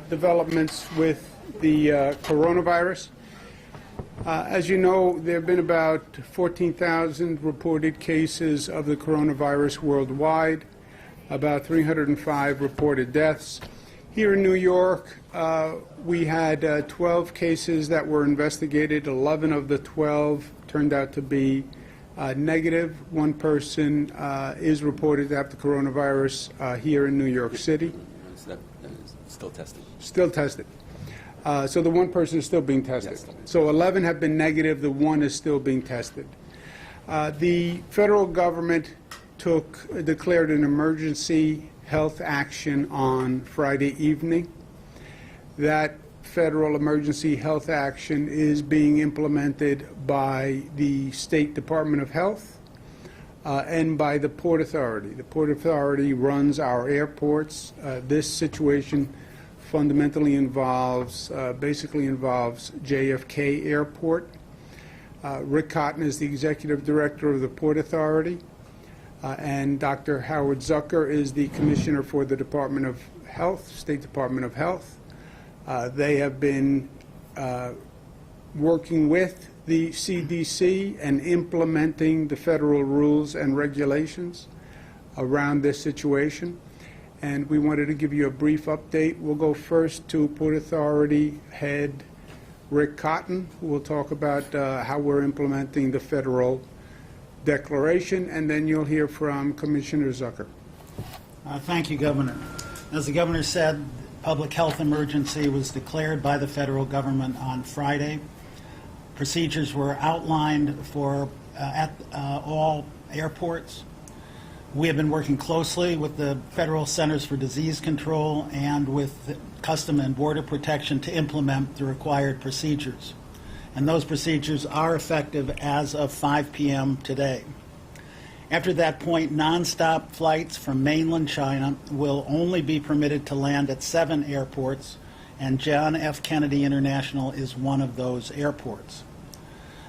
Developments with the coronavirus. As you know, there have been about 14,000 reported cases of the coronavirus worldwide, about 305 reported deaths. Here in New York, we had 12 cases that were investigated. 11 of the 12 turned out to be negative. One person is reported to have the coronavirus here in New York City. Still tested. Still tested. So the one person is still being tested. Yes. So 11 have been negative. The one is still being tested. The federal government declared an emergency health action on Friday evening. That federal emergency health action is being implemented by the State Department of Health and by the Port Authority. The Port Authority runs our airports. This situation fundamentally basically involves JFK Airport. Rick Cotton is the executive director of the Port Authority, and Dr. Howard Zucker is the commissioner for the Department of Health, State Department of Health. They have been working with the CDC and implementing the federal rules and regulations around this situation. And we wanted to give you a brief update. We'll go first to Port Authority head Rick Cotton, who will talk about how we're implementing the federal declaration, and then you'll hear from Commissioner Zucker. Thank you, Governor. As the Governor said, public health emergency was declared by the federal government on Friday. Procedures were outlined for at all airports. We have been working closely with the Federal Centers for Disease Control and with Custom and Border Protection to implement the required procedures. And those procedures are effective as of 5 p.m. today. After that point, nonstop flights from mainland China will only be permitted to land at 7 airports, and John F. Kennedy International is one of those airports.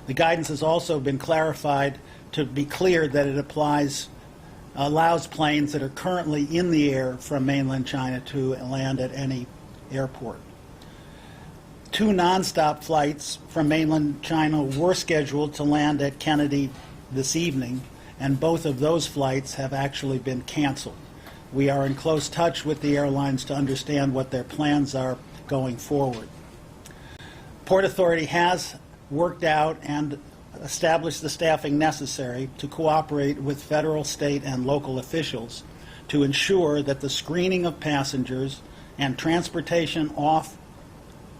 The guidance has also been clarified to be clear that it allows planes that are currently in the air from mainland China to land at any airport. 2 nonstop flights from mainland China were scheduled to land at Kennedy this evening, and both of those flights have actually been canceled. We are in close touch with the airlines to understand what their plans are going forward. Port Authority has worked out and established the staffing necessary to cooperate with federal, state, and local officials to ensure that the screening of passengers and transportation off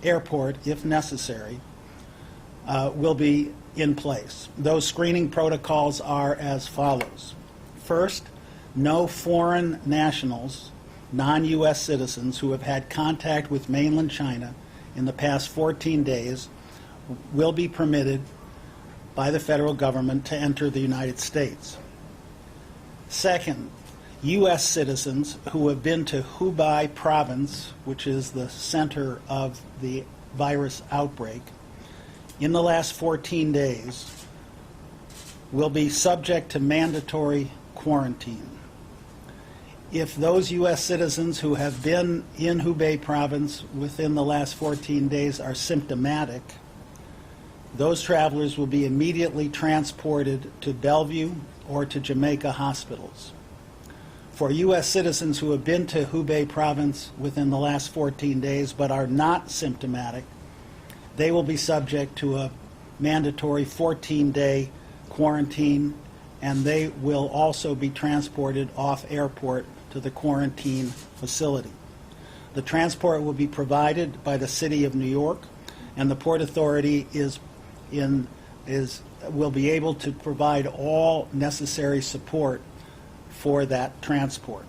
airport, if necessary, will be in place. Those screening protocols are as follows. First, no foreign nationals, non-U.S. citizens who have had contact with mainland China in the past 14 days will be permitted by the federal government to enter the United States. Second, U.S. citizens who have been to Hubei province, which is the center of the virus outbreak, in the last 14 days will be subject to mandatory quarantine. If those U.S. citizens who have been in Hubei province within the last 14 days are symptomatic, those travelers will be immediately transported to Bellevue or to Jamaica hospitals. For U.S. citizens who have been to Hubei province within the last 14 days but are not symptomatic, they will be subject to a mandatory 14-day quarantine, and they will also be transported off airport to the quarantine facility. The transport will be provided by the City of New York, and the Port Authority will be able to provide all necessary support for that transport.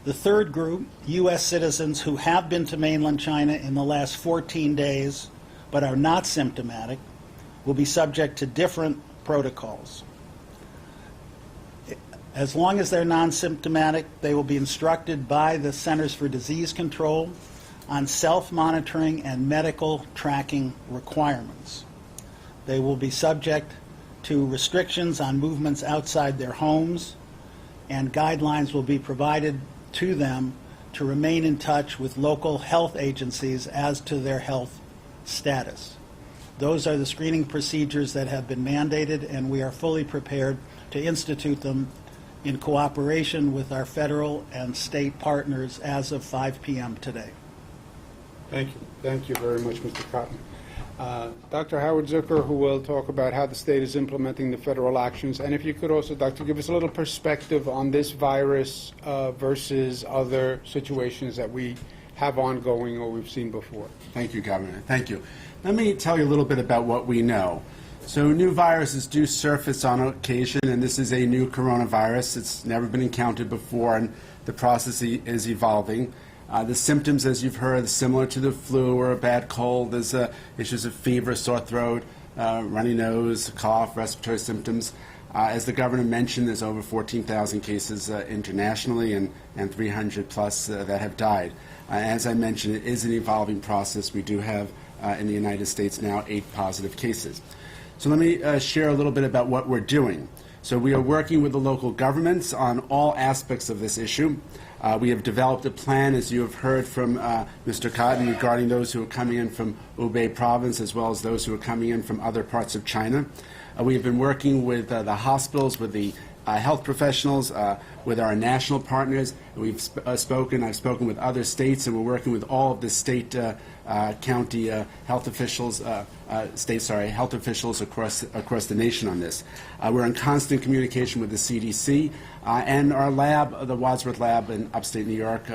The third group, U.S. citizens who have been to mainland China in the last 14 days but are not symptomatic, will be subject to different protocols. As long as they're non-symptomatic, they will be instructed by the Centers for Disease Control on self-monitoring and medical tracking requirements. They will be subject to restrictions on movements outside their homes, and guidelines will be provided to them to remain in touch with local health agencies as to their health status. Those are the screening procedures that have been mandated, and we are fully prepared to institute them in cooperation with our federal and state partners as of 5 p.m. today. Thank you. Thank you very much, Mr. Cotton. Dr. Howard Zucker, who will talk about how the state is implementing the federal actions. And if you could also, Doctor, give us a little perspective on this virus versus other situations that we have ongoing or we've seen before. Thank you, Governor. Thank you. Let me tell you a little bit about what we know. So new viruses do surface on occasion, and this is a new coronavirus. It's never been encountered before, and the process is evolving. The symptoms, as you've heard, are similar to the flu or a bad cold. There's issues of fever, sore throat, runny nose, cough, respiratory symptoms. As the governor mentioned, there's over 14,000 cases internationally and 300 plus that have died. As I mentioned, it is an evolving process. We do have, in the United States now, 8 positive cases. So let me share a little bit about what we're doing. So we are working with the local governments on all aspects of this issue. We have developed a plan, as you have heard from Mr. Cotton, regarding those who are coming in from Hubei province as well as those who are coming in from other parts of China. We have been working with the hospitals, with the health professionals, with our national partners. I've spoken with other states, and we're working with all of the state, county health officials, health officials across the nation on this. We're in constant communication with the CDC, and our lab, the Wadsworth Lab in upstate New York,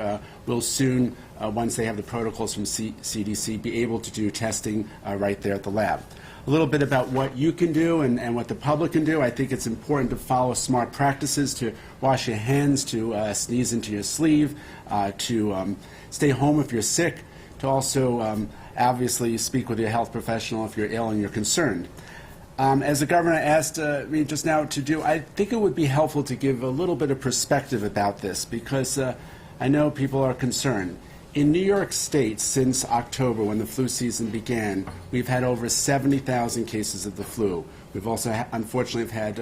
will soon, once they have the protocols from CDC, be able to do testing right there at the lab. A little bit about what you can do and what the public can do. I think it's important to follow smart practices, to wash your hands, to sneeze into your sleeve, to stay home if you're sick, to also obviously speak with your health professional if you're ill and you're concerned. As the governor asked me just now to do, I think it would be helpful to give a little bit of perspective about this because I know people are concerned. In New York State, since October, when the flu season began, we've had over 70,000 cases of the flu. We've also, unfortunately, had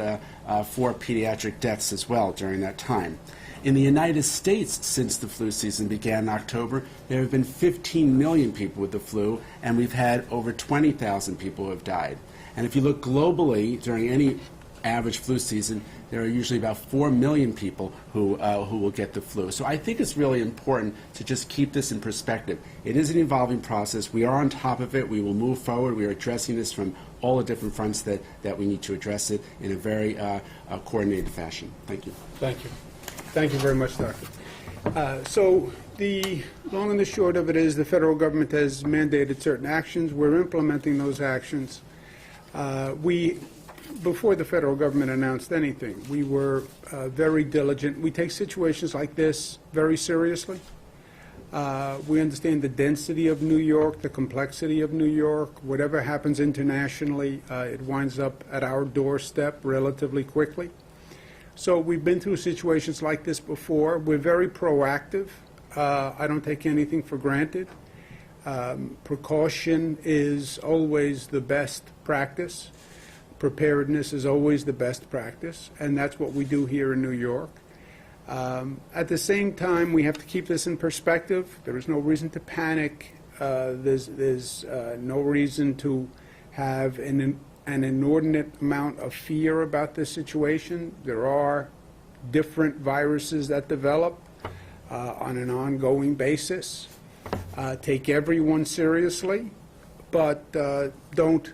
4 pediatric deaths as well during that time. In the United States, since the flu season began in October, there have been 15 million people with the flu, and we've had over 20,000 people who have died. And if you look globally, during any average flu season, there are usually about 4 million people who will get the flu. So I think it's really important to just keep this in perspective. It is an evolving process. We are on top of it. We will move forward. We are addressing this from all the different fronts that we need to address it in a very coordinated fashion. Thank you. Thank you. Thank you very much, Doctor. So the long and the short of it is the federal government has mandated certain actions. We're implementing those actions. Before the federal government announced anything, we were very diligent. We take situations like this very seriously. We understand the density of New York, the complexity of New York. Whatever happens internationally, it winds up at our doorstep relatively quickly. So we've been through situations like this before. We're very proactive. I don't take anything for granted. Precaution is always the best practice. Preparedness is always the best practice, and that's what we do here in New York. At the same time, we have to keep this in perspective. There is no reason to panic. There's no reason to have an inordinate amount of fear about this situation. There are different viruses that develop on an ongoing basis. Take everyone seriously, but don't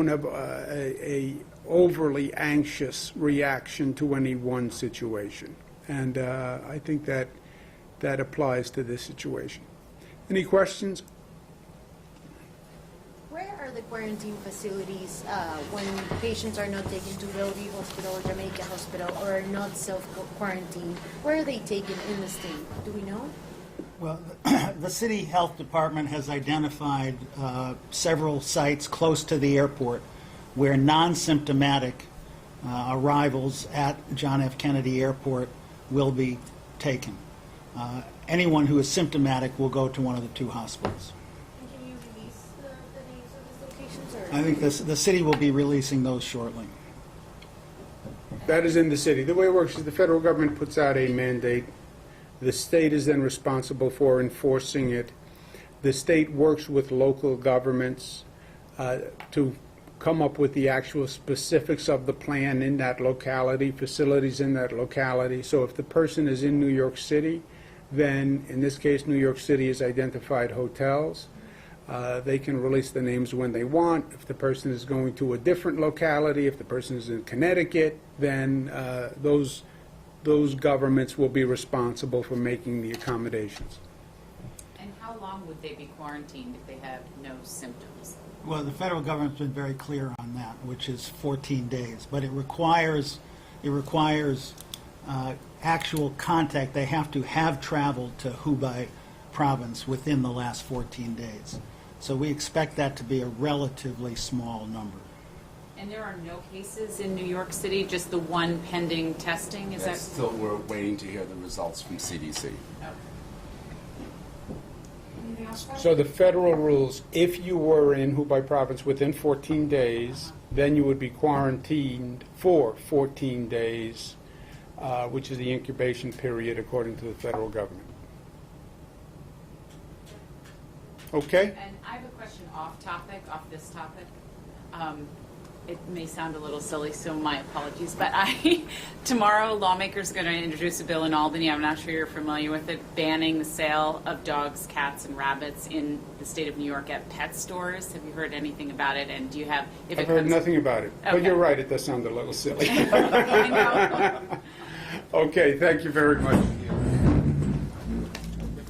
have a overly anxious reaction to any one situation. And I think that applies to this situation. Any questions? Where are the quarantine facilities when patients are not taken to Bellevue Hospital or Jamaica Hospital or are not self-quarantined? Where are they taken in the state? Do we know? Well, the city health department has identified several sites close to the airport where non-symptomatic arrivals at John F. Kennedy Airport will be taken. Anyone who is symptomatic will go to one of the 2 hospitals. And can you release the names of these locations? Or? I think the city will be releasing those shortly. That is in the city. The way it works is the federal government puts out a mandate. The state is then responsible for enforcing it. The state works with local governments to come up with the actual specifics of the plan in that locality, facilities in that locality. So if the person is in New York City, then in this case, New York City has identified hotels. They can release the names when they want. If the person is going to a different locality, if the person is in Connecticut, then those governments will be responsible for making the accommodations. And how long would they be quarantined if they have no symptoms? Well, the federal government's been very clear on that, which is 14 days. But it requires actual contact. They have to have traveled to Hubei province within the last 14 days. So we expect that to be a relatively small number. And there are no cases in New York City, just the one pending testing? Is that Still, we're waiting to hear the results from CDC. So the federal rules, if you were in Hubei province within 14 days, then you would be quarantined for 14 days, which is the incubation period according to the federal government. Okay? And I have a question off this topic. It may sound a little silly, so my apologies. But tomorrow, lawmakers are going to introduce a bill in Albany. I'm not sure you're familiar with it, banning the sale of dogs, cats, and rabbits in the state of New York at pet stores. Have you heard anything about it? And do you have? If I've heard nothing about it. But Okay. you're right, it does sound a little silly. I know. Okay, thank you very much.